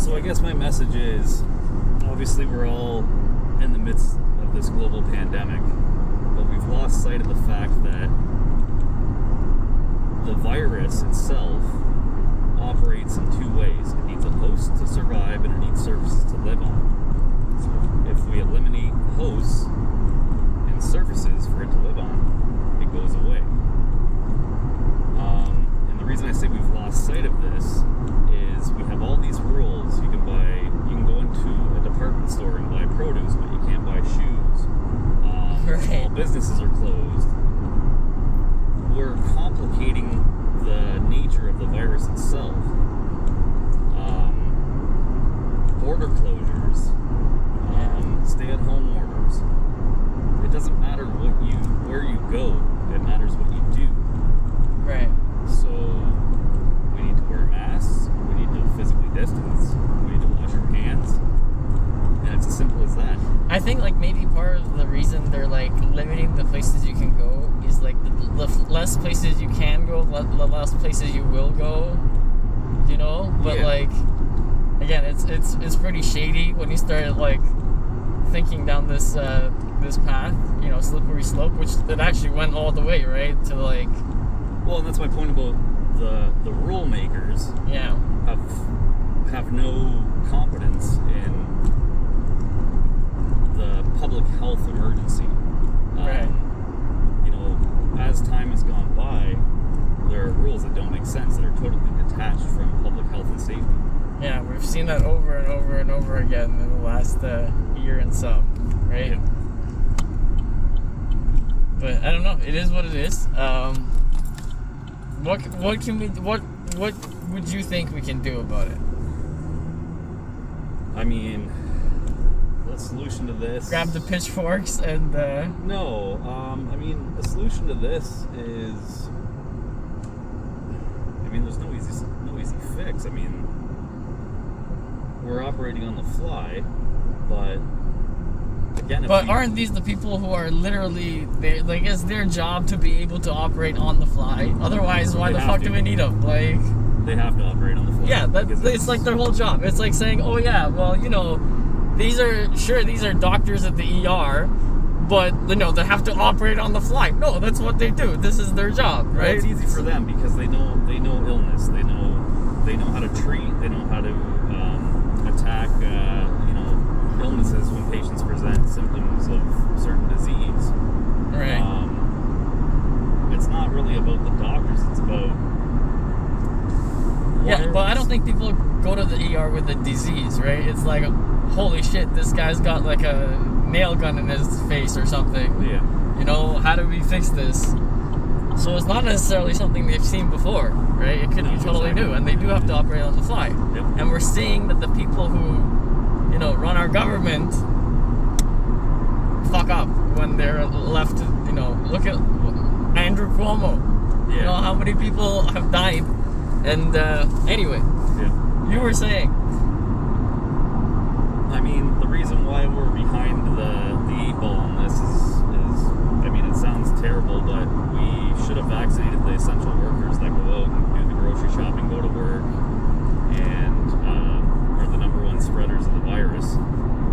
So I guess my message is, obviously we're all in the midst of this global pandemic, but we've lost sight of the fact that the virus itself operates in two ways. It needs a host to survive and it needs surfaces to live on. So if we eliminate hosts and surfaces for it to live on, it goes away. And the reason I say we've lost sight of this is we have all these rules. You can go into a department store and buy produce, but you can't buy shoes. Right. All businesses are closed. We're complicating the nature of the virus itself. Border closures, stay-at-home orders. It doesn't matter where you go. It matters what you do. Right. So we need to wear masks. We need to physically distance. We need to wash our hands. And it's as simple as that. I think like maybe part of the reason they're like limiting the places you can go is like the less places you can go, the less places you will go, you know. But Yeah. like again, it's pretty shady when you start like thinking down this path, you know, slippery slope, which it actually went all the way right to like. Well, and that's my point about the rule makers. Yeah. Have no competence in the public health emergency. Right. You know, as time has gone by, there are rules that don't make sense, that are totally detached from public health and safety. Yeah, we've seen that over and over and over again in the last year and some, right? Yeah. But I don't know. It is what it is. What would you think we can do about it? I mean, the solution to this... Grab the pitchforks and... No, I mean, the solution to this is... I mean, there's no easy fix. I mean, we're operating on the fly, but... Again, but aren't these the people who are literally... Like, it's their job to be able to operate on the fly? Otherwise, why the fuck do we need them? Like... They have to operate on the fly. Yeah, it's like their whole job. It's like saying, oh yeah, well, you know, these are doctors at the ER, but, you know, they have to operate on the fly. No, that's what they do. This is their job, right? Well, it's easy for them because they know illness. They know how to treat. They know how to attack, illnesses when patients present symptoms of certain disease. Right. It's not really about the doctors. It's about... Yeah, but I don't think people go to the ER with a disease, right? It's like, holy shit, this guy's got like a nail gun in his face or something. Yeah. You know, how do we fix this? So it's not necessarily something they've seen before, right? It could be totally new, and they do have to operate on the fly. Yep. And we're seeing that the people who, you know, run our government fuck up when they're left to, you know, look at Andrew Cuomo. Yeah. You know, how many people have died. And anyway, Yeah. you were saying. I mean, the reason why we're behind the 8 ball on this is, I mean, it sounds terrible, but we should have vaccinated the essential workers that go out and do the grocery shopping, go to work, and are the number one spreaders of the virus.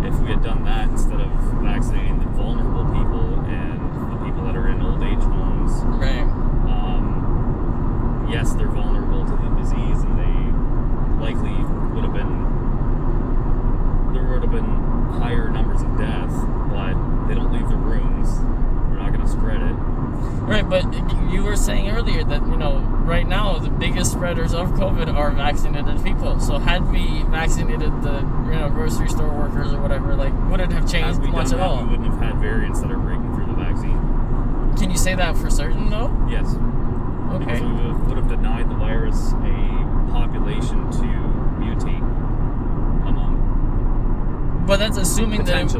If we had done that instead of vaccinating the vulnerable people and the people that are in old age homes, Right. Yes, they're vulnerable to the disease, and they likely would have been higher numbers of death, but they don't leave the rooms. We're not going to spread it. Right, but you were saying earlier that, you know, right now the biggest spreaders of COVID are vaccinated people. So had we vaccinated the, you know, grocery store workers or whatever, like, would it have changed much at all? We wouldn't have had variants that are breaking through the vaccine. Can you say that for certain, though? Yes. Okay. Because we would have denied the virus a population to mutate among. But that's assuming that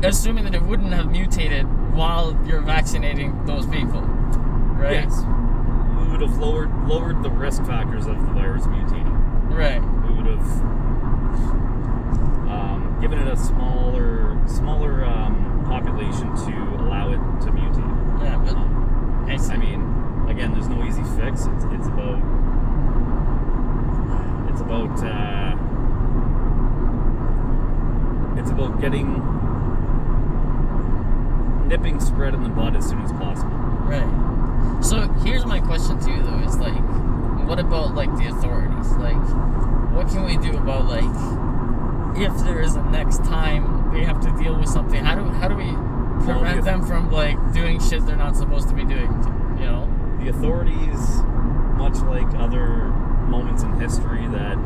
assuming that it wouldn't have mutated while you're vaccinating those people, right? Yes. We would have lowered the risk factors of the virus mutating. Right. We would have given it a smaller population to allow it to mutate. Yeah, but I mean, again, there's no easy fix. It's about about nipping spread in the bud as soon as possible. Right. So here's my question to you, though, is like, what about like the authorities? Like, what can we do about like if there is a next time they have to deal with something? How do we prevent them from like doing shit they're not supposed to be doing? You know, the authorities, much like other moments in history that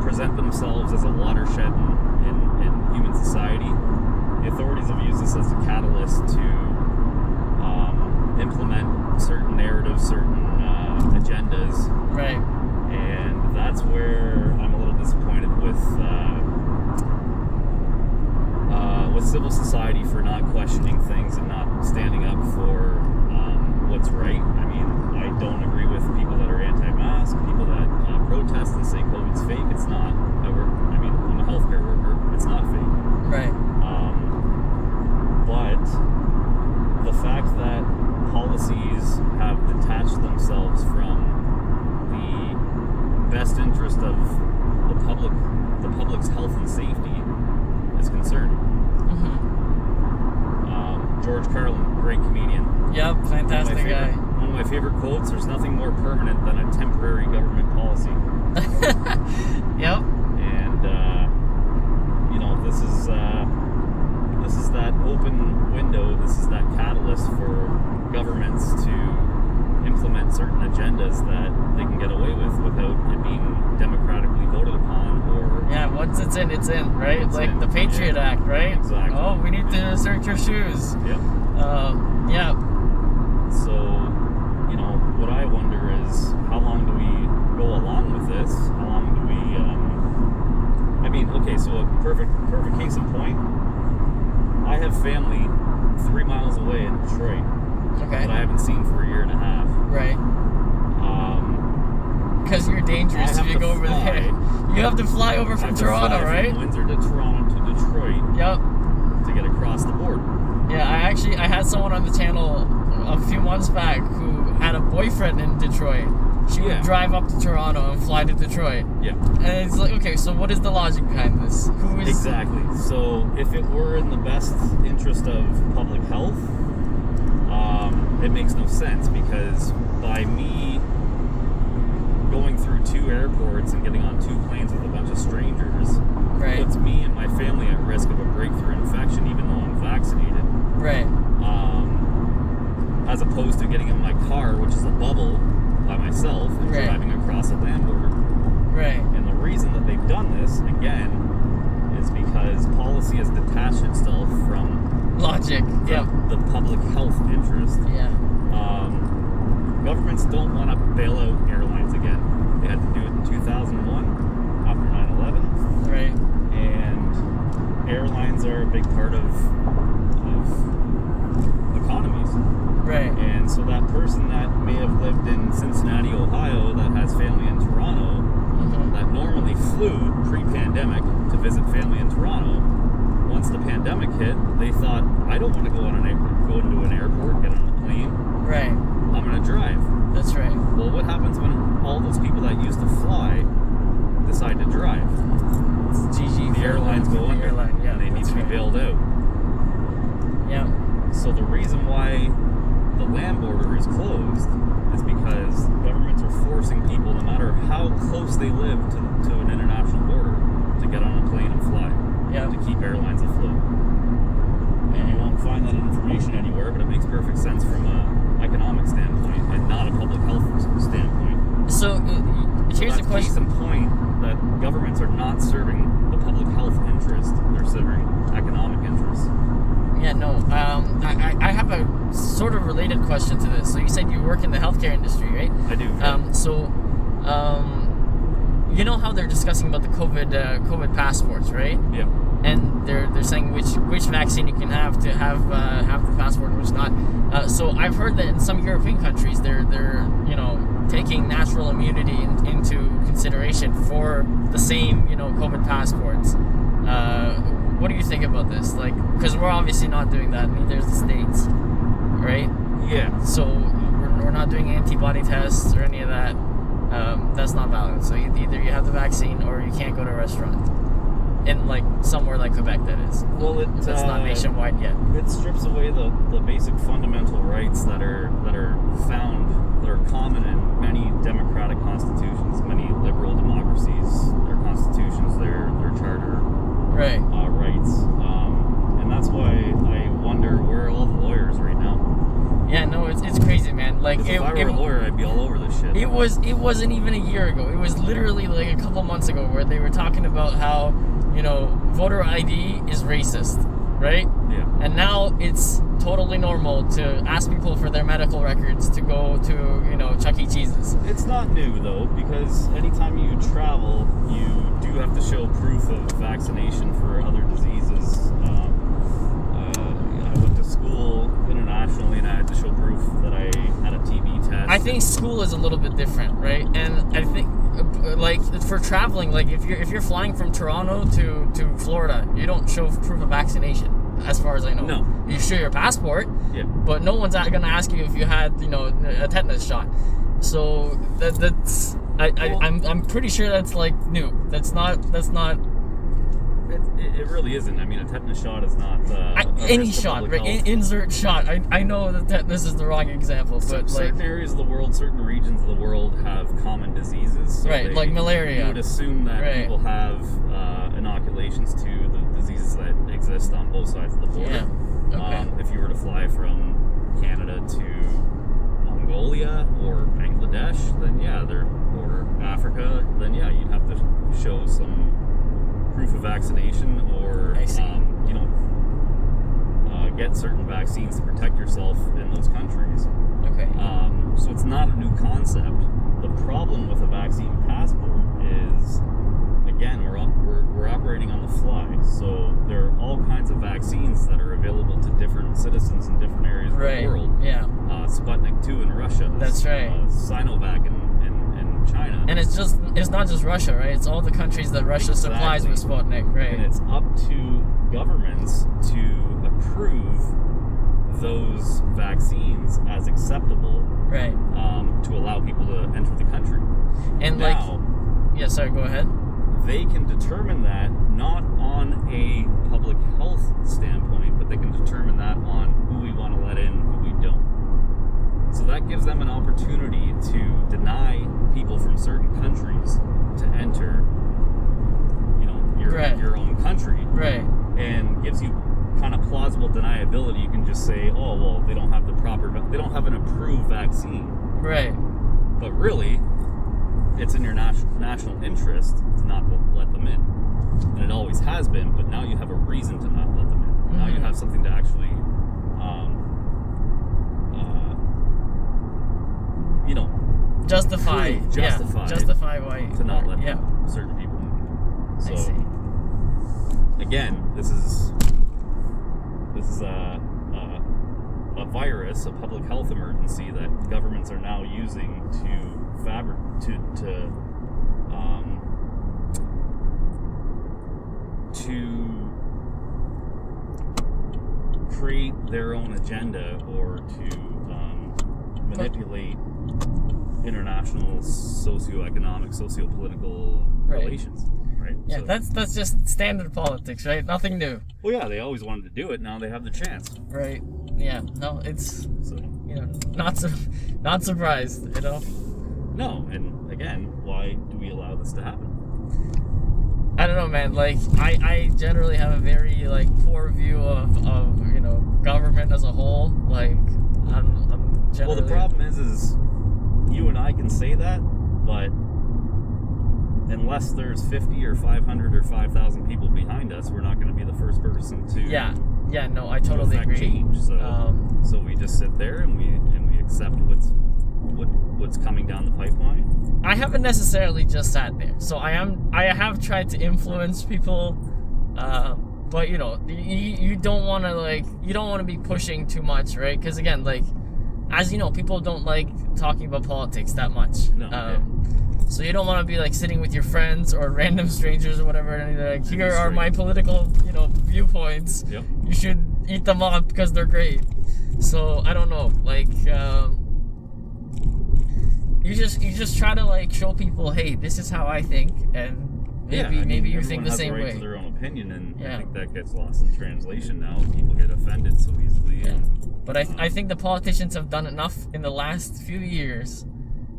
present themselves as a watershed in human society, the authorities have used this as a catalyst to implement certain narratives, certain agendas. Right. And that's where I'm a little disappointed with civil society for not questioning things and not standing up for what's right. I mean, I don't agree with people that are anti-mask, people that protest and say COVID's fake. It's not. I'm a healthcare worker. It's not fake. Right. But the fact that policies have detached themselves from the best interest of the public's health and safety is concerning. George Carlin, great comedian. Yep, fantastic guy. One of my favorite quotes: "There's nothing more permanent than a temporary government policy." Yep. And this is that open window. This is that catalyst for governments to implement certain agendas that they can get away with without it being democratically voted upon. Or once it's in, right? It's like the Patriot Act, right? Exactly. Oh, we need to search your shoes. Yep. Yeah. So, what I wonder is, how long do we go along with this? How long do we, so a perfect case in point, I have family 3 miles away in Detroit that I haven't seen for a year and a half. Right. Because you're dangerous if you go over there. You have to fly over from Toronto, right? From Windsor to Toronto to Detroit. Yep. To get across the border. Yeah, I had someone on the channel a few months back who had a boyfriend in Detroit. She would drive up to Toronto and fly to Detroit. Yeah. And it's like, okay, so what is the logic behind this? Who is... Exactly. So if it were in the best interest of public health, it makes no sense, because by me going through 2 airports and getting on 2 planes with a bunch of strangers, puts me and my family at risk of a breakthrough infection even though I'm vaccinated. Right. As opposed to getting in my car, which is a bubble, by myself and driving across a land border. Right. And the reason that they've done this, again, is because policy has detached itself from logic. The public health interest. Yeah. Governments don't want to bail out airlines again. They had to do it in 2001 after 9/11. Right. And airlines are a big part of economies. Right. And so that person that may have lived in Cincinnati, Ohio, that has family in Toronto, that normally flew pre-pandemic to visit family in Toronto, once the pandemic hit, they thought, I don't want to go into an airport, get on a plane. Right. I'm going to drive. That's right. Well, what happens when all those people that used to fly decide to drive? It's GG. The airlines go under, and they need to be bailed out. Yeah. So the reason why the land border is closed is because governments are forcing people, no matter how close they live to an international border, to get on a plane and fly. To keep airlines afloat. And you won't find that information anywhere, but it makes perfect sense from an economic standpoint and not a public health standpoint. So here's the question. Case in point that governments are not serving the public health interest; they're serving economic interests. Yeah, no. I have a sort of related question to this. So you said you work in the healthcare industry, right? I do. You know how they're discussing about the COVID passports, right? Yeah. And they're saying which vaccine you can have to have the passport and which not. So I've heard that in some European countries they're taking natural immunity into consideration for the same COVID passports. What do you think about this? Like, because we're obviously not doing that. Neither is the States, right? Yeah. So we're not doing antibody tests or any of that. that's not valid. So either you have the vaccine or you can't go to a restaurant. In like somewhere like Quebec, that is. Well, that's not nationwide yet. It strips away the basic fundamental rights that are common in many democratic constitutions, many liberal democracies, their constitutions, their charter right. Rights, and that's why I wonder where are all the lawyers right now. Yeah, no, it's crazy, man. Like, if I were a lawyer, I'd be all over this shit. It wasn't even a year ago. It was literally like a couple months ago where they were talking about how, voter ID is racist, right? Yeah. And now it's totally normal to ask people for their medical records to go to, Chuck E. Cheese's. It's not new, though, because anytime you travel, you do have to show proof of vaccination for other diseases. I went to school internationally, and I had to show proof that I had a TB test. I think school is a little bit different, right? And I think, like, for traveling, like, if you're flying from Toronto to Florida, you don't show proof of vaccination, as far as I know. No. You show your passport, yeah, but no one's going to ask you if you had, a tetanus shot. So that's I'm pretty sure that's like new. That's not. It really isn't. I mean, a tetanus shot is not any shot, right? Insert shot. I know that tetanus is the wrong example, but certain areas of the world, certain regions of the world have common diseases. So right, like malaria. You would assume that people have inoculations to the diseases that exist on both sides of the border. Yeah. Okay. If you were to fly from Canada to Mongolia or Bangladesh, then or Africa, then you'd have to show some proof of vaccination or get certain vaccines to protect yourself in those countries. Okay. So it's not a new concept. The problem with a vaccine passport is, again, we're operating on the fly. So there are all kinds of vaccines that are available to different citizens in different areas of the world. Yeah. Sputnik 2 in Russia. That's right. Sinovac in China. And it's not just Russia, right? It's all the countries that Russia supplies with Sputnik, right? And it's up to governments to approve those vaccines as acceptable, right? To allow people to enter the country. And now, sorry, go ahead. They can determine that not on a public health standpoint, but they can determine that on who we want to let in, who we don't. So that gives them an opportunity to deny people from certain countries to enter, your own country, right? And gives you kind of plausible deniability. You can just say, oh well, they don't have an approved vaccine, right? But really, it's in your national interest to not let them in, and it always has been. But now you have a reason to not let them in. Mm-hmm. Now you have something to actually, justify why to not let certain people in. So, I see. Again, this is a virus, a public health emergency that governments are now using to create their own agenda or to manipulate international socioeconomic, sociopolitical relations, right? Yeah, so, that's just standard politics, right? Nothing new. Well, yeah, they always wanted to do it. Now they have the chance. Right. Yeah. No, it's not surprised. No, and again, why do we allow this to happen? I don't know, man. Like, I generally have a very poor view of government as a whole. Like, I'm generally. Well, the problem is you and I can say that, but unless there's 50 or 500 or 5,000 people behind us, we're not going to be the first person to. Yeah. No, I totally agree. Change. So we just sit there and we accept what's coming down the pipeline. I haven't necessarily just sat there. So I have tried to influence people, but you don't want to be pushing too much, right? Because again, as you know, people don't like talking about politics that much. No. So you don't want to be sitting with your friends or random strangers or whatever, and they're here are my political, viewpoints. Yep. You should eat them up because they're great. So I don't know, You just try to like show people, hey, this is how I think, and maybe you think the same way. Everyone has the right to their own opinion, and Yeah. I think that gets lost in translation now. People get offended so easily. Yeah. But I think the politicians have done enough in the last few years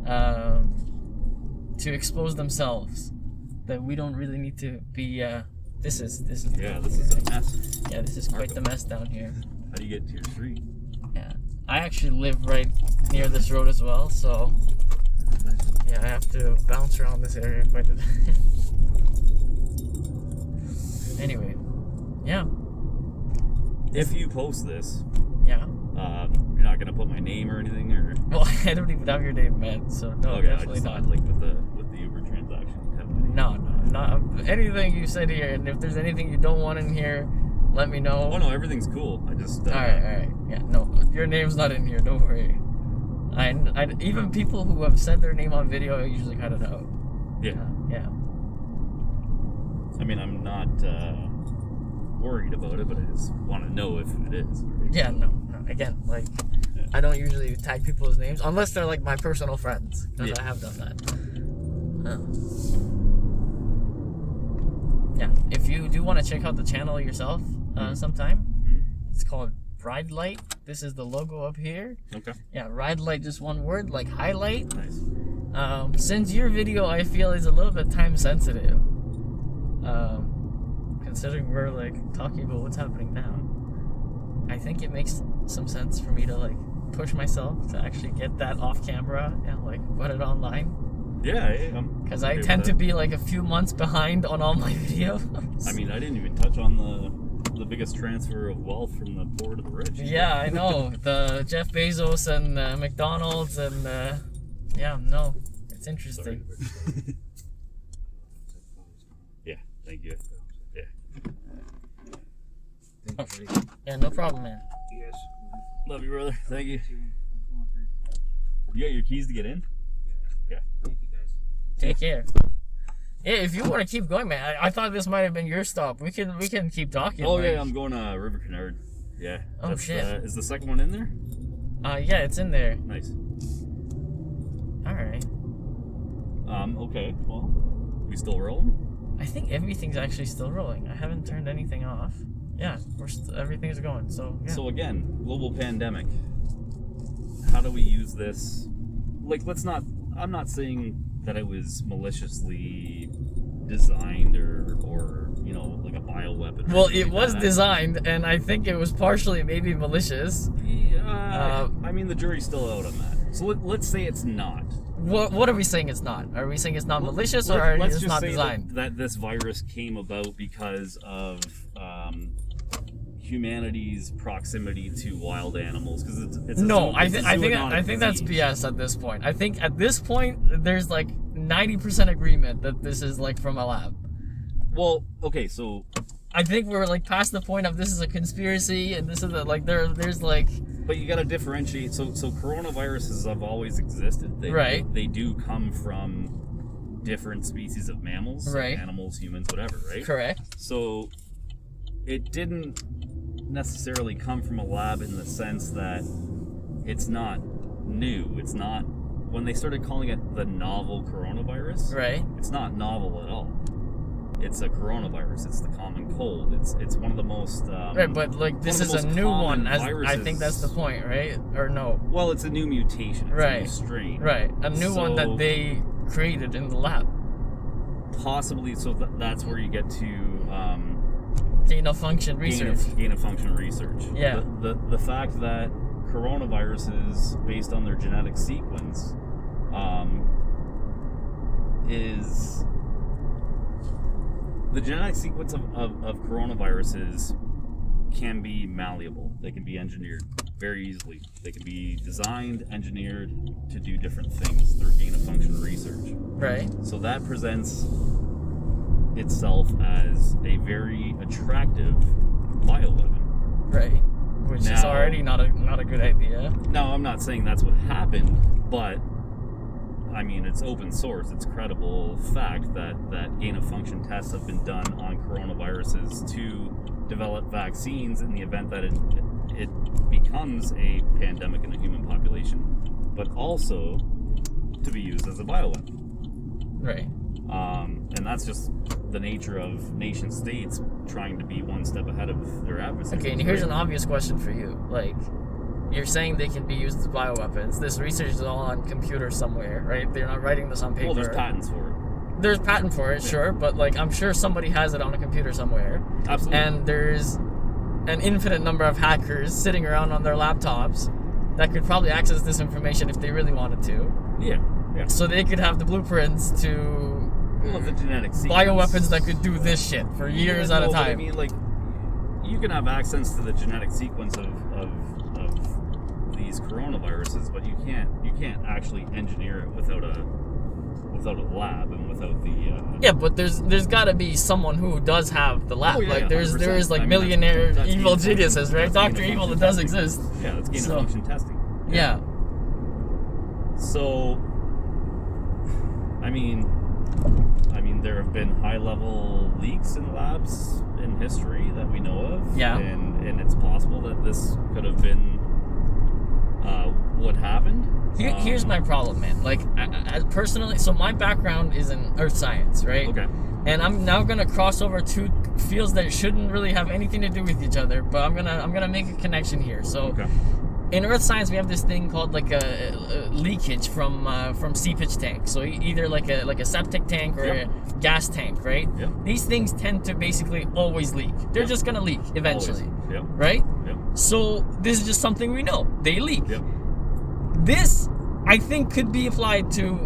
to expose themselves that we don't really need to be. This is Yeah, this is a mess. Yeah, this is quite the mess down here. How do you get to your street? Yeah, I actually live right near this road as well, so yeah, I have to bounce around this area quite a bit. Anyway, yeah. If you post this, Yeah. you're not gonna put my name or anything, or Well, I don't even have your name, man. So no, okay, I definitely just not. thought like with the Uber transaction, you have my name. No, not anything you said here. And if there's anything you don't want in here, let me know. Oh no, everything's cool. I just All right. Yeah, no, your name's not in here. Don't worry. I even people who have said their name on video, I usually cut it out. Yeah. Yeah. I mean, I'm not worried about it, but I just want to know if it is. Right? Yeah. No. Again, like, Yeah. I don't usually tag people's names unless they're like my personal friends, because Yeah. I have done that. Yeah. If you do want to check out the channel yourself sometime, it's called RideLight. This is the logo up here. Okay. Yeah, RideLight, just one word, like highlight. Nice. Since your video, I feel, is a little bit time sensitive, considering we're like talking about what's happening now, I think it makes some sense for me to like push myself to actually get that off camera and like put it online. Yeah. Because I tend to be like a few months behind on all my videos. I mean, I didn't even touch on the biggest transfer of wealth from the poor to the rich. Yeah, I know. The Jeff Bezos and McDonald's and yeah, no, it's interesting. Sorry. Yeah, thank you. Yeah. Yeah, no problem, man. Yes. Love you, brother. Thank you. You got your keys to get in? Yeah. Thank you guys. Take care. Yeah, if you want to keep going, man, I thought this might have been your stop. We can keep talking. Oh like, yeah, I'm going to River Canard. Yeah. Oh, shit. Is the second one in there? Yeah, it's in there. Nice. All right. Okay. Well, we still rolling? I think everything's actually still rolling. I haven't turned anything off. Yeah, everything's going. So yeah. So again, global pandemic. How do we use this? Like, I'm not saying that it was maliciously designed or you know, like a bioweapon. Well, it was designed, and I think it was partially maybe malicious. I mean, the jury's still out on that. So let's say it's not. What are we saying it's not? Are we saying it's not malicious, or Let's it's just not say designed? that this virus came about because of humanity's proximity to wild animals, because it's No, I think that's disease. BS at this point. I think at this point there's like 90% agreement that this is like from a lab. Well, okay, so I think we're like past the point of this is a conspiracy and this is like there's like. but you got to differentiate. So coronaviruses have always existed. Right. They do come from different species of mammals, Right. Animals, humans, whatever, right? Correct. So it didn't necessarily come from a lab in the sense that it's not new. It's not, when they started calling it the novel coronavirus, Right. it's not novel at all. It's a coronavirus. It's the common cold. It's one of the most Right, but like this one is of a the most new one. common As I viruses. think that's the point, right? Or no? Well, it's a new mutation. It's a Right. new strain. Right, a new one So- that they created in the lab. Possibly. So that's where you get to Gain of function research. gain of function research. Yeah. The fact that coronaviruses, based on their genetic sequence, is the genetic sequence of coronaviruses can be malleable. They can be engineered very easily. They can be designed, engineered to do different things through gain of function research. Right. So that presents itself as a very attractive bioweapon. Right. Which is Now- already not a good idea. Now, I'm not saying that's what happened, but I mean, it's open source. It's credible fact that gain of function tests have been done on coronaviruses to develop vaccines in the event that it becomes a pandemic in the human population. But also, to be used as a bioweapon. Right. And that's just the nature of nation states trying to be one step ahead of their adversaries. Okay, and here's an obvious question for you. Like, you're saying they can be used as bioweapons. This research is all on computer somewhere, right? They're not writing this on paper. Well, there's patents for it. There's patent for it, sure, but like I'm sure somebody has it on a computer somewhere. Absolutely. And there's an infinite number of hackers sitting around on their laptops that could probably access this information if they really wanted to. Yeah. So they could have the blueprints to the genetic sequence. Bioweapons that could do this shit for years at a time. I mean, like, you can have access to the genetic sequence of these coronaviruses, but you can't actually engineer it without a lab and without the yeah, but there's got to be someone who does have the lab. Oh, yeah, like there is 100%. millionaire that's evil gain of geniuses, function. right? That's Dr. gain of Evil that function does testing. exist. Yeah, that's gain of function testing. Yeah. So, I mean, there have been high-level leaks in labs in history that we know of. Yeah. And it's possible that this could have been what happened. Here's my problem, man. Like, I personally, so my background is in earth science, right? Okay. And I'm now gonna cross over two fields that shouldn't really have anything to do with each other, but I'm gonna make a connection here. So, Okay. in earth science, we have this thing called like a leakage from seepage tanks. So either like a septic tank or Yep. a gas tank, right? Yep. These things tend to basically always leak. They're Yep. just gonna leak eventually, Always. Yep. right? Yep. So this is just something we know. They leak. Yep. This, I think, could be applied to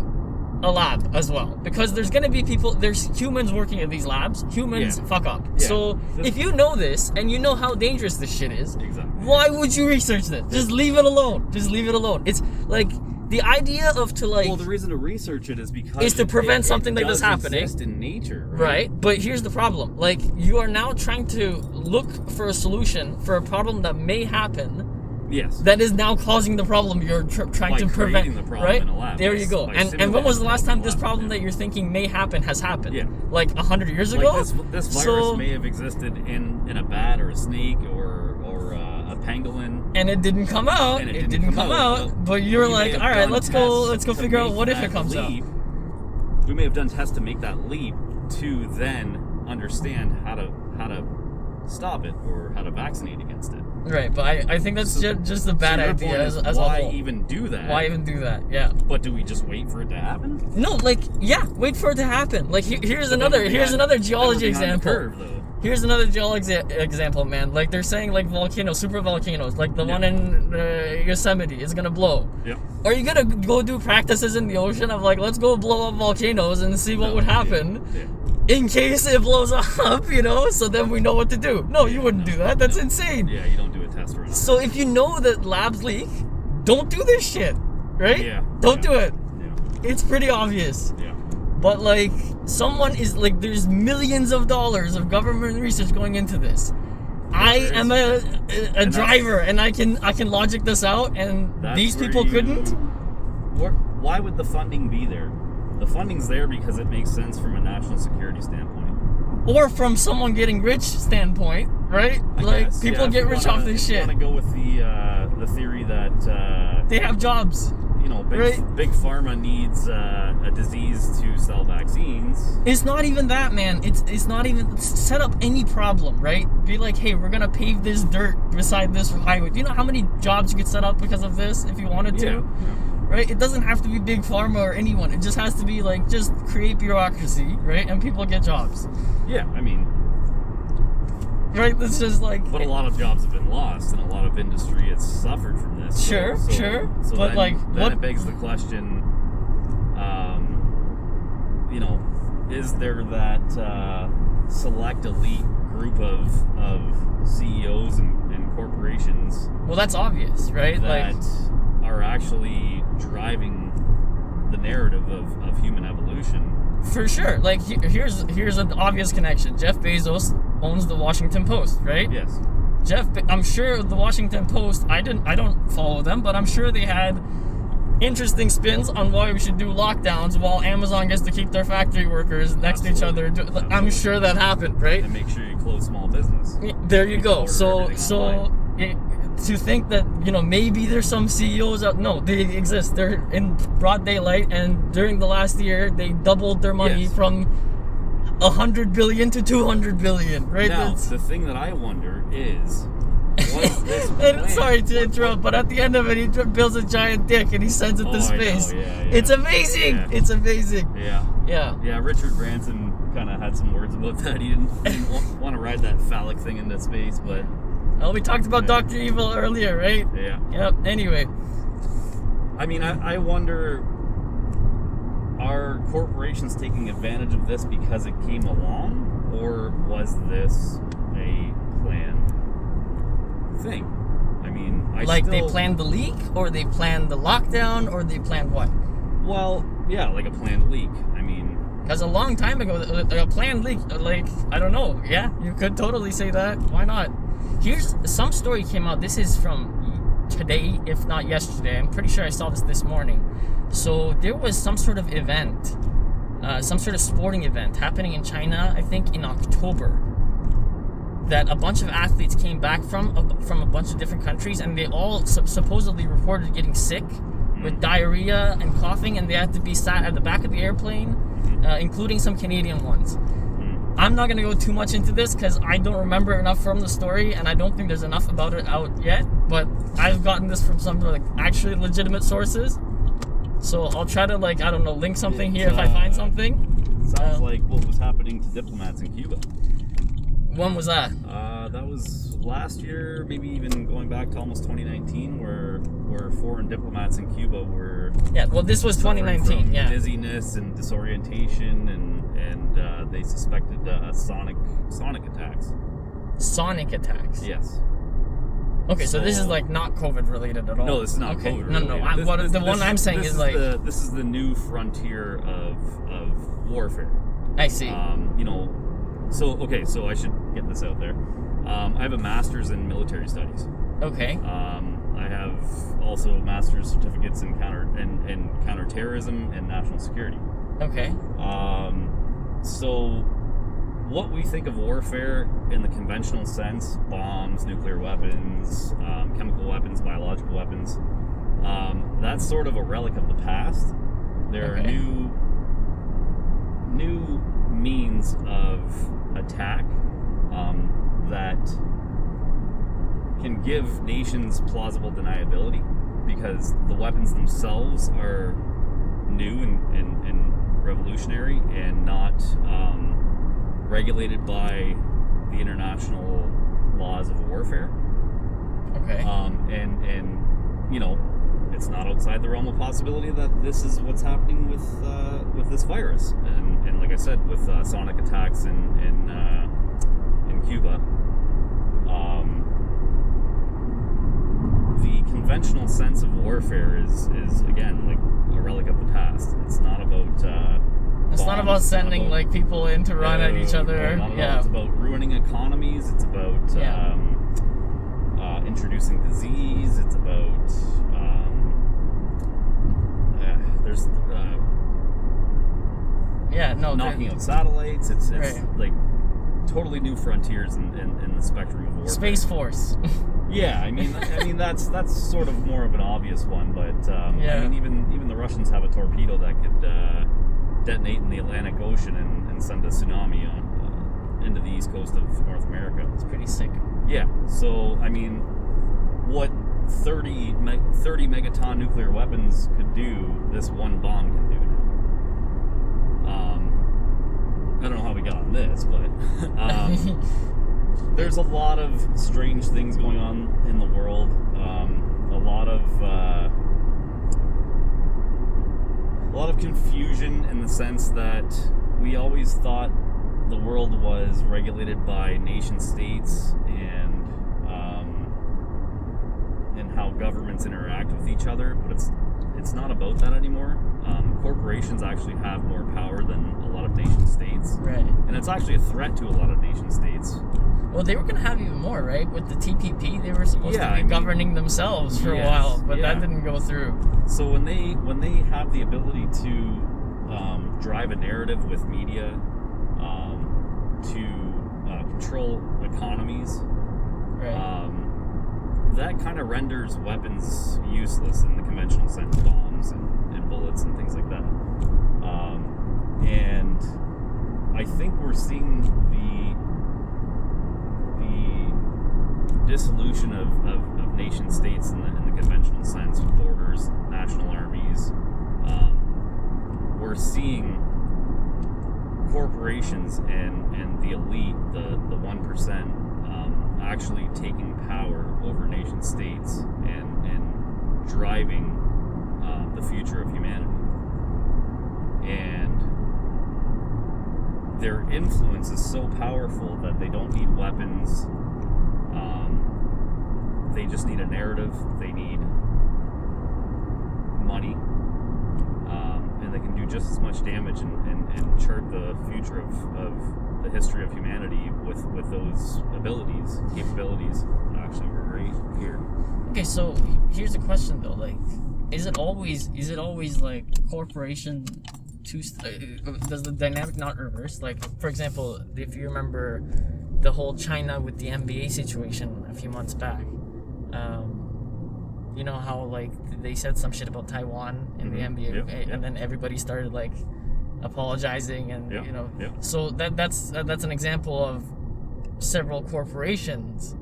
a lab as well, because there's gonna be there's humans working at these labs. Humans Yeah. fuck up. Yeah. So if you know this and you know how dangerous this shit is, Exactly. why would you research this? Just leave it alone. Just leave it alone. It's like the idea of Well, the reason to research it is because is to prevent something like this does happening. exist in nature, right? But here's the problem. Like, you are now trying to look for a solution for a problem that may happen. Yes. That is now causing the problem you're trying By to prevent. creating the problem right? in a lab. There you go. By And when was the last time this simulating the problem problem that you're thinking may happen has happened? Yeah. Like 100 years Like ago? this virus may have existed in a bat or a snake or a pangolin. And it didn't come out. And It didn't come out. But you're we may like, have all right, done let's go tests to figure out make what if that it comes out. leap. We may have done tests to make that leap to then understand how to stop it or how to vaccinate against it. Right, but I think that's just a bad So your idea point as is, a why whole. even do that? Why even do that? Yeah. But do we just wait for it to happen? No, like, yeah, wait for it to happen. Like, here's another geology example. Here's another geology example, man. Like, they're saying, like, volcanoes, super volcanoes, like the one in Yosemite is gonna blow. Yep. Are you gonna go do practices in the ocean of, like, let's go blow up volcanoes and see what would happen in case it blows up, you know? So then we know what to do. No, you wouldn't do that. That's insane. Yeah, you don't do a test run. So if you know that labs leak, don't do this shit, right? Yeah. Don't do it. Yeah. It's pretty obvious. Yeah. But like, someone is like, there's millions of dollars of government research going into this. I am a driver, and I can logic this out, and these people couldn't. Why would the funding be there? The funding's there because it makes sense from a national security standpoint. Or from someone getting rich standpoint, right? I guess, people get rich off this shit. I want to go with the theory that they have jobs. You know, big pharma needs a disease to sell vaccines. It's not even that, man. It's not even set up any problem, right? Be like, hey, we're gonna pave this dirt beside this highway. Do you know how many jobs you could set up because of this if you wanted to? Yeah. Right? It doesn't have to be big pharma or anyone. It just has to be like, just create bureaucracy, right? And people get jobs. Yeah, I mean, right? It's just like. But a lot of jobs have been lost, and a lot of industry has suffered from this. Sure. So But then, like, then what? it begs the question. You know, is there that select elite group of CEOs and corporations? Well, that's obvious, right? That Like. are actually driving the narrative of human evolution. For sure. Like, here's an obvious connection. Jeff Bezos owns the Washington Post, right? Yes. I'm sure the Washington Post, I don't follow them, but I'm sure they had interesting spins on why we should do lockdowns while Amazon gets to keep their factory workers next to each other. I'm sure that happened, right? And make sure you close small business. There you go. Order So everything online. to think that, maybe there's some CEOs out. No, they exist. They're in broad daylight, and during the last year, they doubled their money from 100 billion to 200 billion, right? Now, the thing that I wonder is, was this planned? Sorry to interrupt, but at the end of it, he builds a giant dick and he sends it to space. I know, yeah. It's amazing. Yeah. It's amazing. Yeah, Richard Branson kind of had some words about that. He didn't want to ride that phallic thing into space, but... Well, we talked about Dr. Evil earlier, right? Yeah. Yep, anyway. I mean, I wonder, are corporations taking advantage of this because it came along? Or was this a planned thing? I mean, they planned the leak, or they planned the lockdown, or they planned what? Well, yeah, like a planned leak. I mean... Because a long time ago, a planned leak, I don't know. Yeah, you could totally say that. Why not? Here's some story came out. This is from today, if not yesterday. I'm pretty sure I saw this morning. So there was some sort of event, some sort of sporting event happening in China, I think in October, that a bunch of athletes came back from a bunch of different countries, and they all supposedly reported getting sick with diarrhea and coughing, and they had to be sat at the back of the airplane, including some Canadian ones. I'm not going to go too much into this because I don't remember enough from the story, and I don't think there's enough about it out yet, but I've gotten this from some actually legitimate sources. So I'll try to link something here if I find something. Sounds like what was happening to diplomats in Cuba. When was that? That was last year, maybe even going back to almost 2019, where foreign diplomats in Cuba were... Yeah, well, this was 2019, from dizziness and disorientation, and they suspected sonic attacks. Sonic attacks? Yes. Okay, so this is not COVID related at all. No, this is not COVID related. No. The one I'm saying is this is the new frontier of warfare. I see. So I should get this out there. I have a master's in military studies. Okay. I have also master's certificates in counterterrorism and national security. Okay. So what we think of warfare in the conventional sense, bombs, nuclear weapons, chemical weapons, biological weapons, that's sort of a relic of the past. There are new means of attack that can give nations plausible deniability, because the weapons themselves are new and revolutionary and not regulated by the international laws of warfare. Okay. It's not outside the realm of possibility that this is what's happening with this virus, and like I said, with sonic attacks in Cuba. The conventional sense of warfare is again like a relic of the past. It's not about it's not about sending people in to run at each other. Not at all. It's about ruining economies. It's about introducing disease. It's about there's knocking out satellites. It's like totally new frontiers in the spectrum of warfare. Space Force. Yeah, I mean that's sort of more of an obvious one, but I mean even the Russians have a torpedo that could detonate in the Atlantic Ocean and send a tsunami into the east coast of North America. It's pretty sick. Yeah, so I mean, what 30 megaton nuclear weapons could do, this one bomb can do now. I don't know how we got on this, but there's a lot of strange things going on in the world. A lot of confusion in the sense that we always thought the world was regulated by nation states and how governments interact with each other, but it's not about that anymore. Corporations actually have more power than a lot of nation states, right? And it's actually a threat to a lot of nation states. Well, they were going to have even more, right? With the TPP, they were supposed to be governing themselves for a while, but that didn't go through. So when they have the ability to drive a narrative with media, to control economies, right. that kind of renders weapons useless in the conventional sense, bombs and bullets and things like that. And I think we're seeing the dissolution of nation states in the conventional sense, borders, national armies. We're seeing corporations and the elite, the 1%, actually taking power over nation states and driving the future of humanity. And their influence is so powerful that they don't need weapons. They just need a narrative. They need money. And they can do just as much damage and chart the future of the history of humanity with those capabilities. Actually, we're right here. Okay, so here's a question though. Like, is it always like corporation? Does the dynamic not reverse? Like, for example, if you remember the whole China with the NBA situation a few months back, you know how like they said some shit about Taiwan in the NBA, and then everybody started like apologizing, and you know, so that's an example of several corporations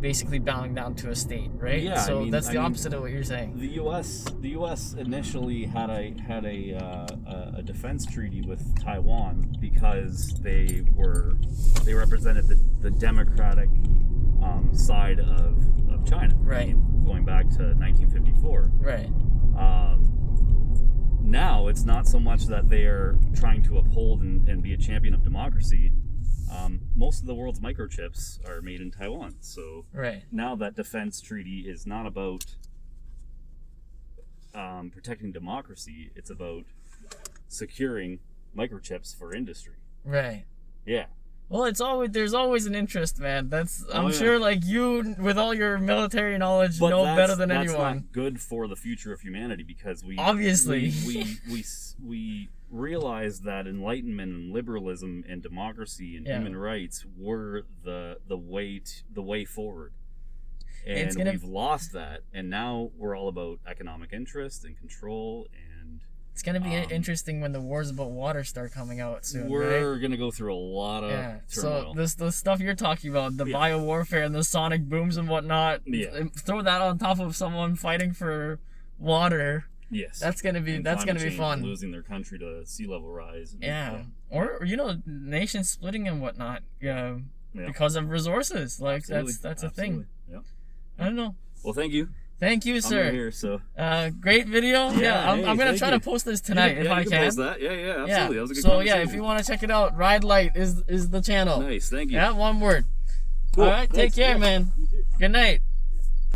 basically bowing down to a state, right? Yeah, so that's the opposite of what you're saying. The U.S. initially had a defense treaty with Taiwan because they represented the democratic side of China, right? Going back to 1954, right? Now it's not so much that they are trying to uphold and be a champion of democracy. Most of the world's microchips are made in Taiwan. So now that defense treaty is not about protecting democracy, it's about securing microchips for industry. Right. Yeah. Well, there's always an interest, man. I'm sure like you, with all your military knowledge, know better than anyone. That's not good for the future of humanity, because we realized that enlightenment and liberalism and democracy and human rights were the way forward, and we've lost that, and now we're all about economic interest and control. And it's gonna be interesting when the wars about water start coming out soon. We're gonna go through a lot of turmoil. So the stuff you're talking about, the bio warfare and the sonic booms and whatnot, throw that on top of someone fighting for water. Yes, that's gonna be fun. Losing their country to sea level rise. Or nations splitting and whatnot. Because of resources. Like that's a thing. Yeah. I don't know. Well, thank you. Thank you, sir. I'm right here, so. Great video. I'm gonna try to post this tonight if I can. Post that. Yeah, absolutely. That was a good conversation. If you want to check it out, RideLight is the channel. Nice, thank you. Yeah, one word. Cool. All right, take care, man. Good night.